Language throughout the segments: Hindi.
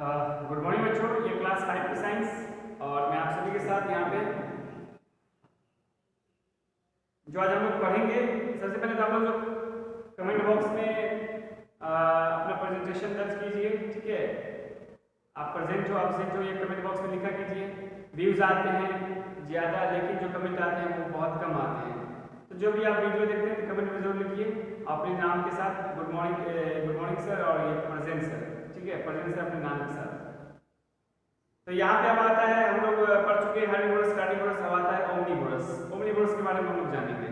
गुड मॉर्निंग बच्चों, ये क्लास 5 की साइंस और मैं आप सभी के साथ यहाँ पे जो आज हम लोग पढ़ेंगे। सबसे पहले तो आप लोग जो कमेंट बॉक्स में अपना प्रेजेंटेशन दर्ज कीजिए। ठीक है, आप प्रेजेंट हो, एब्सेंट हो, ये कमेंट बॉक्स में लिखा कीजिए। व्यूज़ आते हैं ज़्यादा, लेकिन जो कमेंट आते हैं वो बहुत कम आते हैं। तो जो भी आप वीडियो देखते हैं तो कमेंट में जरूर लिखिए अपने नाम के साथ गुड मॉर्निंग सर और ये प्रेजेंट सर। ठीक है, प्रेजेंट सर अपने नाम के साथ। तो यहाँ पे अब आता है, हम लोग पढ़ चुके हैं हर्बीवोरस, कार्निवोरस। अब आता है ओमनीवोरस। ओमनीवोरस के बारे में हम लोग जानेंगे।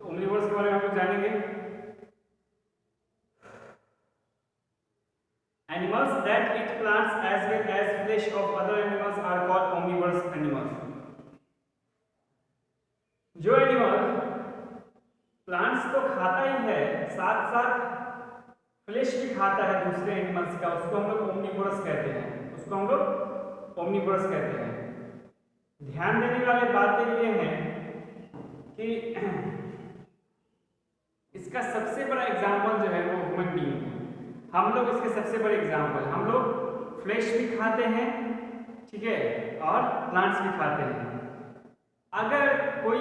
तो ओमनीवोरस के बारे में हम लोग जानेंगे। Animals that eat plants as well as flesh of other animals are called omnivorous animals. जो एनिमल प्लांट्स तो खाता ही है, साथ साथ फ्लेश भी खाता है दूसरे एनिमल्स का, उसको हम लोग ओमनिवोरस कहते हैं। उसको हम लोग ओमनिवोरस कहते हैं। ध्यान देने वाली बातें ये हैं कि इसका सबसे बड़ा एग्जाम्पल जो है वो ह्यूमन बीइंग है। हम लोग इसके सबसे बड़े एग्जाम्पल, हम लोग फ्लेश भी खाते हैं, ठीक है, और प्लांट्स भी खाते हैं। अगर कोई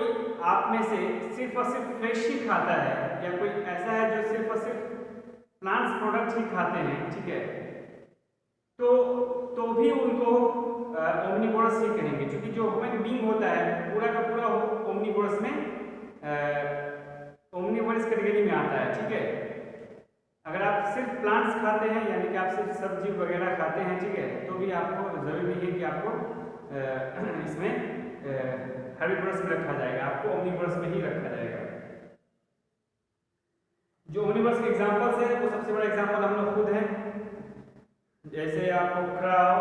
आप में से सिर्फ और सिर्फ फ्लेश ही खाता है या कोई ऐसा है जो सिर्फ और सिर्फ प्लांट्स प्रोडक्ट ही खाते हैं, ठीक है, तो भी उनको ओमनिवोरस ही कहेंगे, क्योंकि जो ह्यूमन बीइंग होता है पूरा का पूरा ओमनिवोरस में ओमनिवोरस कैटेगरी में आता है। ठीक है, अगर आप सिर्फ प्लांट्स खाते हैं यानी कि आप सिर्फ सब्जी वगैरह खाते हैं, ठीक है, तो भी आपको जरूरी है कि आपको इसमें हर्बीवोरस में रखा जाएगा, आपको ओमनिवोरस में ही रखा जाएगा। जो ओमनिवोरस के एग्जांपल्स है वो सबसे बड़ा एग्जांपल हम लोग खुद हैं। जैसे आपको crow,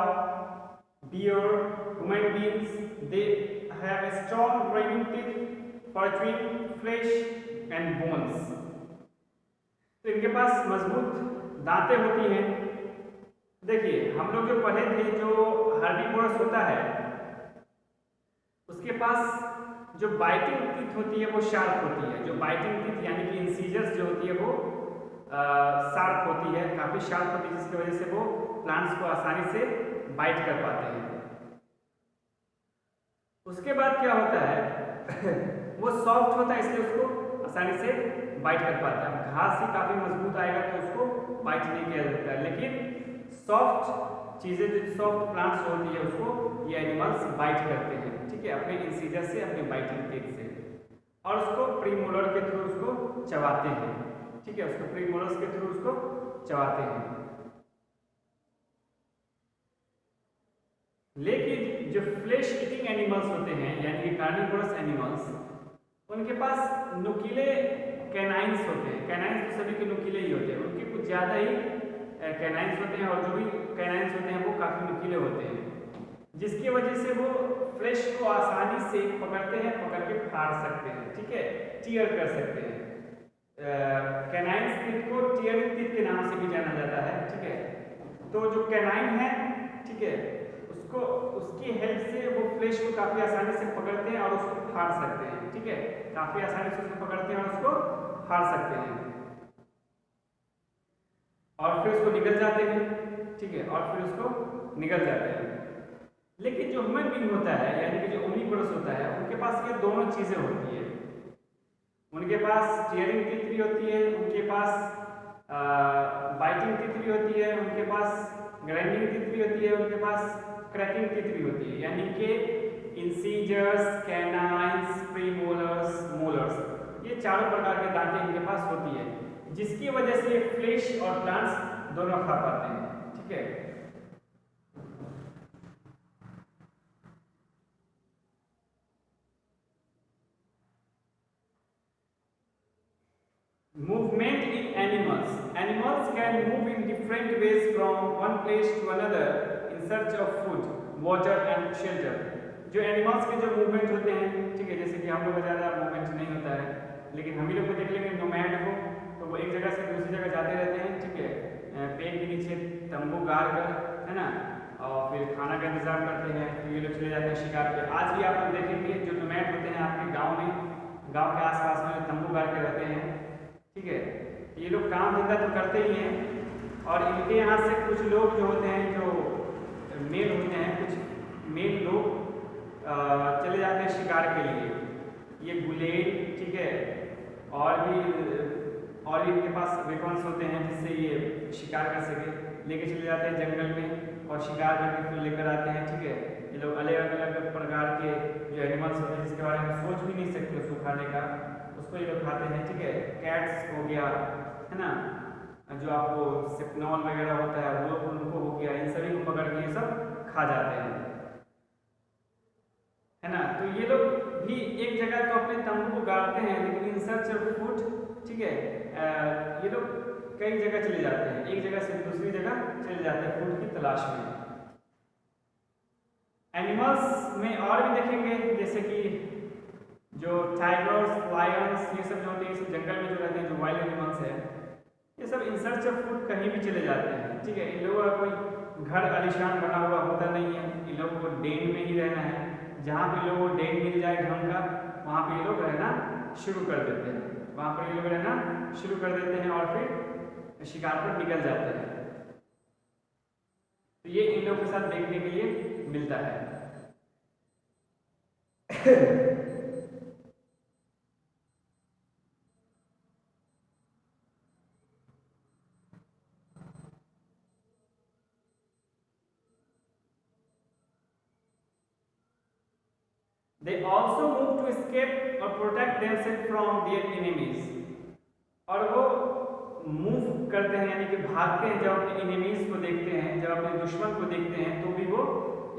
bear, human beings, they have a strong grinding teeth for chewing flesh and bones। तो इनके पास मजबूत दांतें होती हैं। देखिए, हम लोग जो पढ़े थे, जो हर्बीवोरस होता है उसके पास जो बाइटिंग टीथ होती है वो शार्प होती है। जो बाइटिंग टीथ यानी कि इंसीजर्स जो होती है वो शार्प होती है, काफ़ी शार्प होती है, जिसकी वजह से वो प्लांट्स को आसानी से बाइट कर पाते हैं। उसके बाद क्या होता है वो सॉफ्ट होता है, इसलिए उसको आसानी से बाइट कर पाता है। अब घास ही काफ़ी मजबूत आएगा तो उसको बाइट नहीं किया जाता है, लेकिन सॉफ्ट चीज़ें जो सॉफ्ट प्लांट्स होती है उसको ये एनिमल्स बाइट करते हैं। ठीक है, अपने इंसीजर से, अपने बाइटिंग टीथ से, और उसको प्रीमोलर के थ्रू उसको चबाते हैं। ठीक है, उसको प्रीमोलर्स के थ्रू उसको चबाते हैं। लेकिन जो फ्लेश ईटिंग एनिमल्स होते हैं यानी कि कार्निवोरस एनिमल्स, उनके पास नुकीले कैनाइंस होते हैं। कैनाइंस तो सभी के नुकीले ही होते हैं, उनके कुछ ज़्यादा ही कैनाइंस होते हैं, और जो भी कैनाइंस होते हैं वो काफ़ी नुकीले होते हैं, जिसकी वजह से वो फ्लेश को आसानी से पकड़ते हैं, पकड़ के फाड़ सकते हैं। ठीक है, टीयर कर सकते हैं। कैनाइंस टीथ को टीयरिंग टीथ के नाम से भी जाना जाता है। ठीक है, तो जो कैनाइन है, ठीक है, उसको उसकी हेल्प से वो फ्लेश को काफ़ी आसानी से पकड़ते हैं और उसको फाड़ सकते हैं। ठीक है, काफ़ी आसानी से उसको पकड़ते हैं और उसको फाड़ सकते हैं, और फिर उसको निकल जाते हैं। ठीक है, और फिर उसको निकल जाते हैं। लेकिन जो ह्यूमन बीइंग होता है यानी कि जो ओमनिवोरस होता है, उनके पास ये दोनों चीज़ें होती है। उनके पास टीयरिंग टीथ भी होती है, उनके पास बाइटिंग टीथ भी होती है, उनके पास ग्राइंडिंग टीथ भी होती है, उनके पास क्रैकिंग टीथ भी होती है, यानी कि इंसीजर्स, कैनाइंस, प्रीमोलर्स, मोलर्स, ये चारों प्रकार के दांतें इनके पास होती है, जिसकी वजह से फ्लेश और प्लांट्स दोनों खा पाते हैं। ठीक है, movement in animals. Animals can move in different ways from one place to another in search of food, water and shelter. जो एनिमल्स के जो मूवमेंट होते हैं, ठीक है, जैसे कि हम लोग का ज़्यादा मूवमेंट नहीं होता है, लेकिन हम ही लोग को देख लेंगे नोमैड को, तो वो एक जगह से दूसरी जगह जाते रहते हैं। ठीक है, पेड़ के नीचे तंबू गाड़ कर, है ना, और फिर खाना का इंतजार करते हैं, फिर ये लोग चले जाते हैं शिकार पे। आज भी आप लोग देखेंगे जो नोमैड होते हैं आपके गांव में, गांव के आसपास में तंबू गाड़ के रहते हैं, ठीक है, ये लोग काम धंधा तो करते ही हैं। और इनके यहाँ से कुछ लोग जो होते हैं, जो मेल होते हैं, कुछ मेल लोग चले जाते हैं शिकार के लिए। ये गुलेल, ठीक है, और भी इनके पास वेपन्स होते हैं जिससे ये शिकार कर सके, लेके चले जाते हैं जंगल में और शिकार करके फिर लेकर आते हैं, ठीक है। ये लोग अलग अलग प्रकार के जो एनिमल्स होते हैं जिसके बारे में सोच भी नहीं सकते उसको खाने का, उसको ये लोग खाते हैं, ठीक है। कैट्स हो गया, है ना, जो आपको सिप्नॉल वगैरह होता है वो उनको हो गया, इन सभी को पकड़ के ये सब खा जाते हैं, है ना। तो ये लोग भी एक जगह तो अपने तंबू को गाड़ते हैं, लेकिन इन सर्च ऑफ फूड, ठीक है, ये लोग कई जगह चले जाते हैं, एक जगह से दूसरी जगह चले जाते हैं फूड की तलाश में। एनिमल्स में और भी देखेंगे, जैसे कि जो टाइगर्स, लायंस, ये सब जो होते हैं, इस जंगल में जो रहते हैं, जो वाइल्ड एनिमल्स है, ये सब इन सर्च ऑफ फूड कहीं भी चले जाते हैं, ठीक है। इन लोगों का कोई घर आलीशान बना हुआ होता नहीं है, इन लोगों को डेन में ही रहना है। जहाँ पे लोगों को डेन मिल जाए ढंग का, वहाँ पे ये लोग रहना शुरू कर देते हैं, वहाँ पर ये लोग रहना शुरू कर देते हैं और फिर शिकार पर निकल जाते हैं। तो ये इन लोगों के साथ देखने के लिए मिलता है। They also move to escape or protect themselves from their enemies। और वो मूव करते हैं, यानी कि भागते हैं जब अपने एनिमीज को देखते हैं, जब अपने दुश्मन को देखते हैं, तो भी वो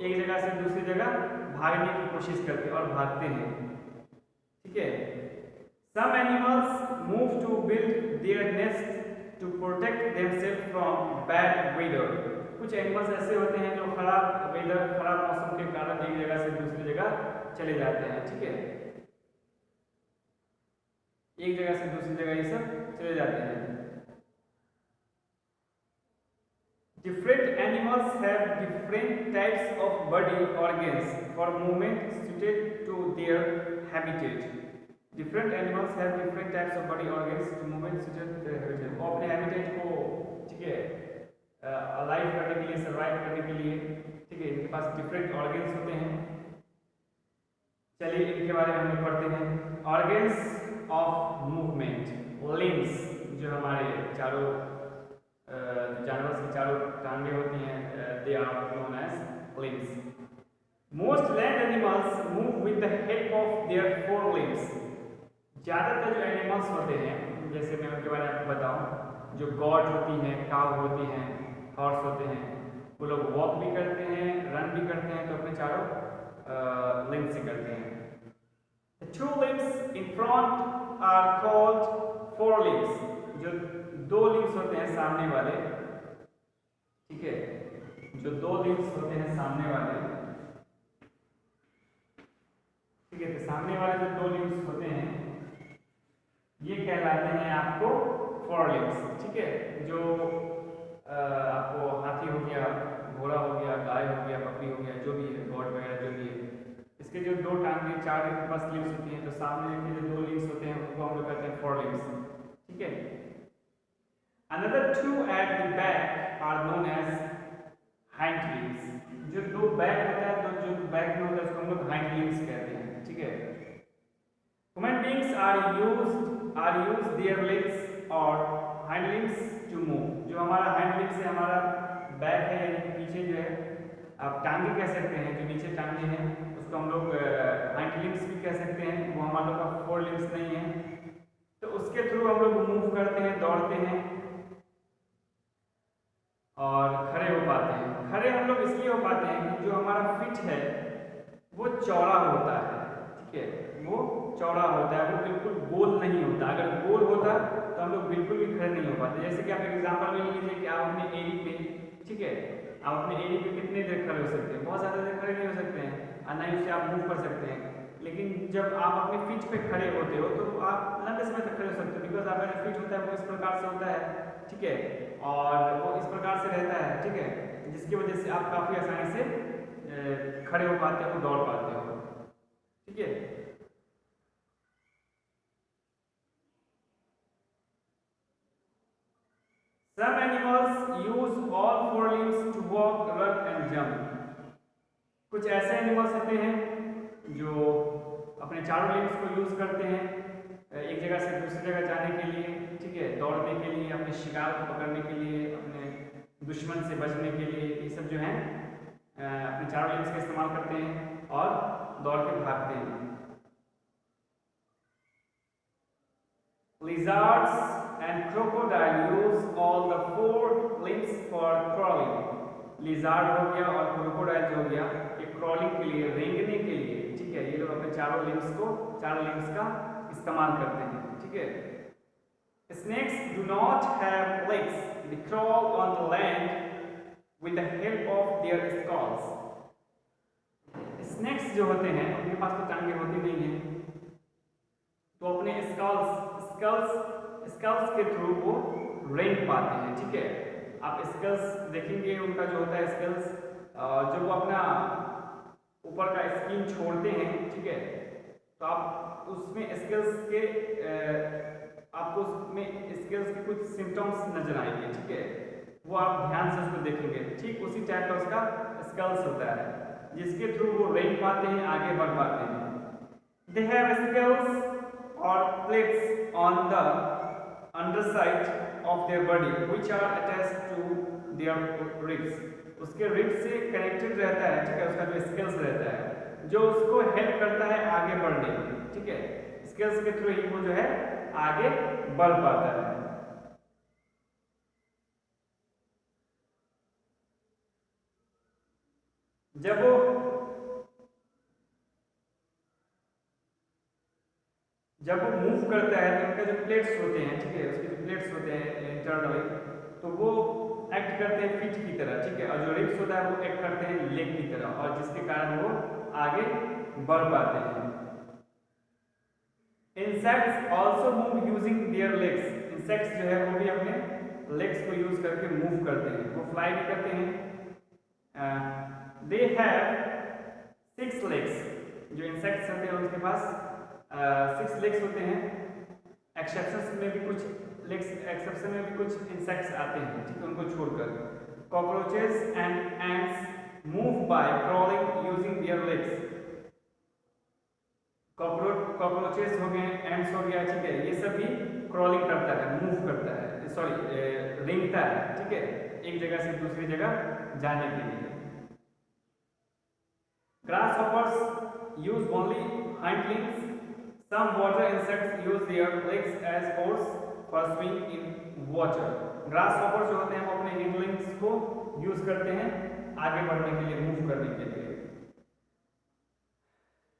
एक जगह से दूसरी जगह भागने की कोशिश करते हैं और भागते हैं, ठीक है। Some animals move to build their nest to protect themselves from bad weather। कुछ एनिमल्स ऐसे होते हैं जो खराब वेदर, खराब मौसम के कारण एक जगह से दूसरी जगह चले जाते हैं, ठीक है, एक जगह से दूसरी जगह ये सब चले जाते हैं। Different animals have different types of body organs for movement suited to their habitat। Different animals have different types of body organs to movement suited to their habitat। वो अपने हैबिटेट को, ठीक है, अलाइव करने के लिए, सर्वाइव करने के लिए, ठीक है, इनके पास डिफरेंट ऑर्गन्स होते हैं। चलिए इनके बारे में हम लोग पढ़ते हैं। ऑर्गन्स ऑफ मूवमेंट, लिम्स, जो हमारे चारों जानवर की चारों टांगें होती हैं, they are known as limbs. Most land animals move with the help of their four limbs. ज़्यादातर जो एनिमल्स होते हैं, जैसे मैं उनके बारे में आपको बताऊं, जो गॉड होती हैं, काव होती हैं, हॉर्स होते हैं, वो लोग वॉक भी करते हैं, रन भी करते हैं, तो अपने चारों लिम्स से करते हैं। The two limbs in front are called forelimbs। जो दो लिम्स होते हैं सामने वाले, ठीक है, जो दो लिम्स होते हैं सामने वाले, ठीक है, तो सामने वाले जो दो लिम्स होते हैं ये कहलाते हैं आपको फोरलिम्स, ठीक है। जो आपको हाथी हो गया, घोड़ा हो गया, गाय हो गया, बकरी हो गया, जो भी है, गॉड वगैरह जो भी है, इसके जो दो टांगे, चार बस लिम्स होती हैं, तो सामने के जो दो लिम्स होते हैं उनको हम लोग कहते हैं फोरलिम्स, ठीक है। Another two at the back are known as hind limbs। जो दो बैक होता है, तो जो बैक में होता है उसको हम लोग हाइंड लिम्स कहते हैं, ठीक है। Human beings are use their legs or hind limbs to move। जो हमारा hind limbs है, हमारा बैक है, यानी पीछे जो है आप टांगे कह सकते हैं, जो नीचे टांगे हैं उसको हम लोग हाइंड लिम्स भी कह सकते हैं, वो हमारा लोग का फोर लिम्स नहीं है, तो उसके थ्रू हम लोग मूव करते हैं, दौड़ते हैं और खड़े हो पाते हैं। खड़े हम लोग इसलिए हो पाते हैं कि जो हमारा फिट है वो चौड़ा होता है, ठीक है, वो चौड़ा होता है, वो बिल्कुल गोल नहीं होता। अगर गोल होता तो हम लोग बिल्कुल भी खड़े नहीं हो पाते। जैसे कि आप एग्जांपल में लीजिए कि आप अपने एड़ी पे, ठीक है, आप अपने एड़ी पे कितने देर खड़े हो सकते हैं, बहुत ज़्यादा देर खड़े नहीं हो सकते हैं, और ना ही उससे आप मूव कर सकते हैं। लेकिन जब आप अपने फीट पे खड़े होते हो तो आप लंबे समय तक खड़े हो सकते हो, बिकॉज आपका जो फीट होता है वो इस प्रकार से होता है, ठीक है, और वो इस प्रकार से रहता है, ठीक है, जिसकी वजह से आप काफ़ी आसानी से खड़े हो पाते हो, दौड़ पाते हो। ठीक है। Some animals use all four limbs to walk, run and jump. कुछ ऐसे एनिमल्स होते हैं जो अपने चारों लिम्स को यूज करते हैं एक जगह से दूसरी जगह जाने के लिए, ठीक है, दौड़ने के लिए, अपने शिकार को पकड़ने के लिए, अपने दुश्मन से बचने के लिए, ये सब जो है अपने चारों लिम्स का इस्तेमाल करते हैं और दौड़ के भागते हैं। Lizards and crocodile use all the four limbs for crawling. Lizard हो गया और क्रोकोडाइल जो हो गया, ये क्रॉलिंग के लिए, रेंगने के लिए, ठीक है, ये लोग अपने चारों लिम्स का इस्तेमाल करते हैं। ठीक है। Snakes do not have legs. They crawl on the land with the help of their skulls. Snakes जो होते हैं उनके पास तो टांगे होती नहीं है, तो अपने स्कल्स के थ्रू वो रेंग पाते हैं। ठीक है। आप स्कल्स देखेंगे, उनका जो होता है स्कल्स, जब वो अपना ऊपर का स्किन छोड़ते हैं, ठीक है, तो आप उसमें स्कल्स के आपको उसमें स्कल्स के कुछ सिम्टम्स नजर आएंगे। ठीक है, वो आप ध्यान से उसको देखेंगे, ठीक उसी टाइप का उसका स्कल्स होता है, जिसके थ्रू वो रेंग पाते हैं, आगे बढ़ पाते हैं। They have scales or plates on the underside of their body which are attached to their ribs. उसके रिब्स से कनेक्टेड रहता है, ठीक है, उसका जो स्केल्स रहता है जो उसको हेल्प करता है आगे बढ़ने में। ठीक है, स्केल्स के थ्रू ही वो जो है आगे बढ़ पाता है। जब वो मूव करता है तो उनका जो प्लेट्स होते हैं, ठीक है, उसके जो प्लेट्स होते हैं इंटरनली, तो वो एक्ट करते हैं फीट की तरह। ठीक है, और जो रिब्स होता है वो एक्ट करते हैं लेग की तरह, और जिसके कारण वो आगे बढ़ पाते हैं। Insects also move using their legs. Insects जो है वो भी अपने लेग्स को यूज करके मूव करते हैं, वो फ्लाई भी करते हैं। They have 6 legs. जो इंसेक्ट्स होते हैं उनके पास 6 लेग्स होते हैं। एक्सेप्शन में भी कुछ इंसेक्ट्स आते हैं, ठीक है, उनको छोड़कर। Cockroaches and ants move by crawling using their legs. Cockroaches हो गए, एंट्स हो गया, ठीक है, ये सब भी क्रॉलिंग करता है, मूव करता है, सॉरी रेंगता है, ठीक है, एक जगह से दूसरी जगह जाने के लिए। ग्रासहॉपर्स use only hind limbs. Some water insects use their legs as oars for swimming in water. Grasshopper जो होते हैं वो अपने hind limbs को यूज करते हैं आगे बढ़ने के लिए, मूव करने के लिए।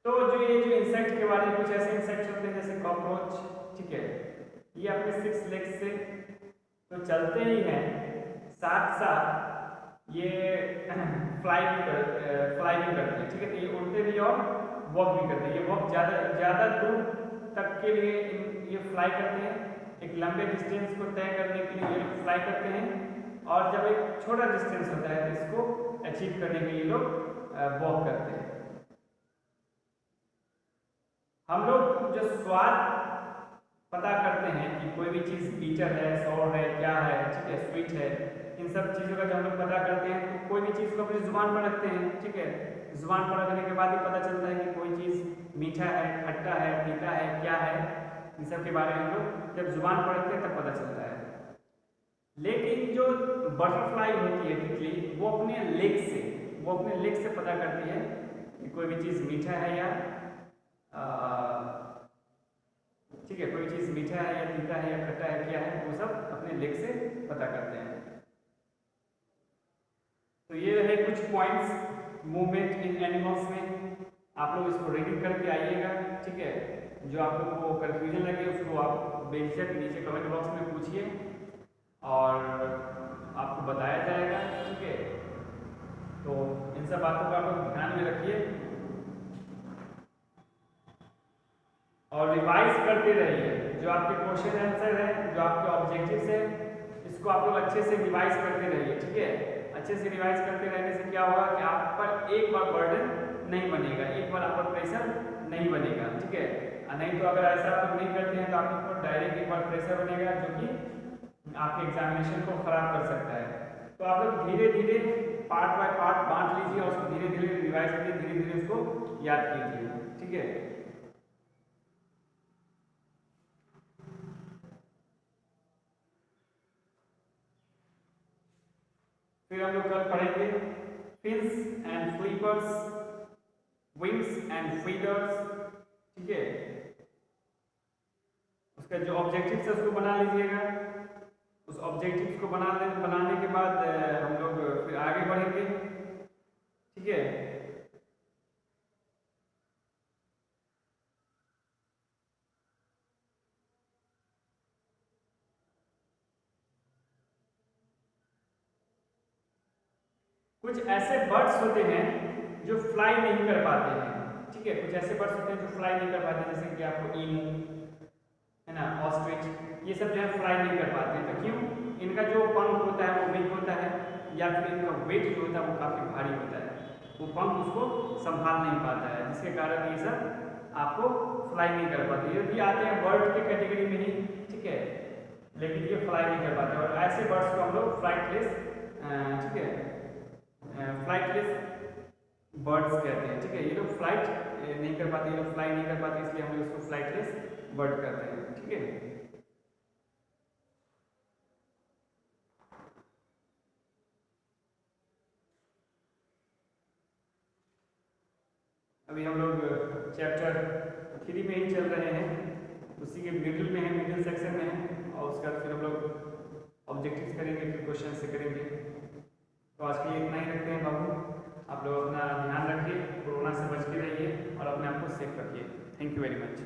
तो ये जो इंसेक्ट के बारे में कुछ ऐसे इंसेक्ट होते हैं जैसे कॉकरोच, ठीक है, ये अपने 6 लेग्स से तो चलते ही हैं, साथ साथ ये फ्लाई भी करते हैं, ठीक है, तो ये उड़ते भी और वॉक भी करते हैं। ये वॉक ज़्यादा दूर तक के लिए ये फ्लाई करते हैं, एक लंबे डिस्टेंस को तय करने के लिए ये फ्लाई करते हैं, और जब एक छोटा डिस्टेंस होता है तो इसको अचीव करने के लिए लोग वॉक करते हैं। हम लोग जो स्वाद पता करते हैं कि कोई भी चीज़ बीटर है, सॉर है, क्या है, ठीक है, स्वीट है, इन सब चीज़ों का जब हम लोग पता करते हैं तो कोई भी चीज़ को अपनी जुबान पर रखते हैं, ठीक है, जुबान पर रखने के बाद ही पता चलता है कि कोई चीज़ मीठा है, खट्टा है, तीता है, क्या है, इन सब के बारे में हम लोग जब जुबान पर रखते हैं तब पता चलता है। लेकिन जो बटरफ्लाई होती है, तितली, वो अपने लेग से पता करती है कि कोई भी चीज़ मीठा है या ठीक है, कोई चीज़ मीठा है या तीता है या खट्टा है, क्या है, वो सब अपने लेग से पता करते हैं। तो ये रहे कुछ पॉइंट्स मूवमेंट इन एनिमल्स में। आप लोग इसको रीडिंग करके आइएगा, ठीक है, जो आप लोग को कन्फ्यूजन लगे उसको आप बेझिझक नीचे कमेंट बॉक्स में पूछिए और आपको बताया जाएगा, ठीक है। तो इन सब बातों को आप लोग ध्यान में रखिए और रिवाइज करते रहिए। जो आपके क्वेश्चन आंसर है, जो आपके ऑब्जेक्टिव्स है, इसको आप लोग अच्छे से रिवाइज करते रहिए, ठीक है। अच्छे से रिवाइज करते रहने से क्या होगा कि आप पर एक बार बर्डन नहीं बनेगा, एक बार आप पर प्रेशर नहीं बनेगा, ठीक है। नहीं तो अगर ऐसा आप नहीं करते हैं तो आपके ऊपर डायरेक्ट एक बार प्रेशर बनेगा जो कि आपके एग्जामिनेशन को खराब कर सकता है। तो आप लोग धीरे धीरे पार्ट बाय पार्ट बांट लीजिए और उसको धीरे धीरे रिवाइज कीजिए, धीरे धीरे उसको याद कीजिए, ठीक है। फिर हम लोग कल पढ़ेंगे fins and flippers, wings and feeders, ठीक है। उसका जो ऑब्जेक्टिव्स है उसको बना लीजिएगा। उस ऑब्जेक्टिव्स को बनाने के बाद हम लोग फिर आगे बढ़ेंगे, ठीक है। कुछ ऐसे बर्ड्स होते हैं जो फ्लाई नहीं कर पाते हैं, ठीक है। कुछ ऐसे बर्ड्स होते हैं जो फ्लाई नहीं कर पाते, जैसे कि आपको ईमू है ना, ऑस्ट्रिच, ये सब जो है फ्लाई नहीं कर पाते हैं। तो क्यों? इनका जो पंख होता है वो वीक होता है, या फिर इनका वेट जो होता है वो काफ़ी भारी होता है, वो पंख उसको संभाल नहीं पाता है, जिसके कारण ये सब आपको फ्लाई नहीं कर पाते। ये भी आते हैं बर्ड के कैटेगरी में ही, ठीक है, लेकिन ये फ्लाई नहीं कर पाते। और ऐसे बर्ड्स को हम लोग फ्लाइटलेस, ठीक है, फ्लाइटलेस बर्ड्स कहते हैं, ठीक है। ये लोग फ्लाइट नहीं कर पाते, ये लोग फ्लाई नहीं कर पाते, इसलिए हम लोग इसको फ्लाइटलेस बर्ड कहते हैं, ठीक है। अभी हम लोग चैप्टर 3 में ही चल रहे हैं, उसी के मिडिल में है, मिडिल सेक्शन में है, और उसके बाद फिर हम लोग ऑब्जेक्टिव्स करेंगे, फिर क्वेश्चन से करेंगे। तो आज के लिए इतना ही रखते हैं बाबू। आप लोग अपना ध्यान रखिए, कोरोना से बच के रहिए और अपने आप को सेफ रखिए। Thank you very much.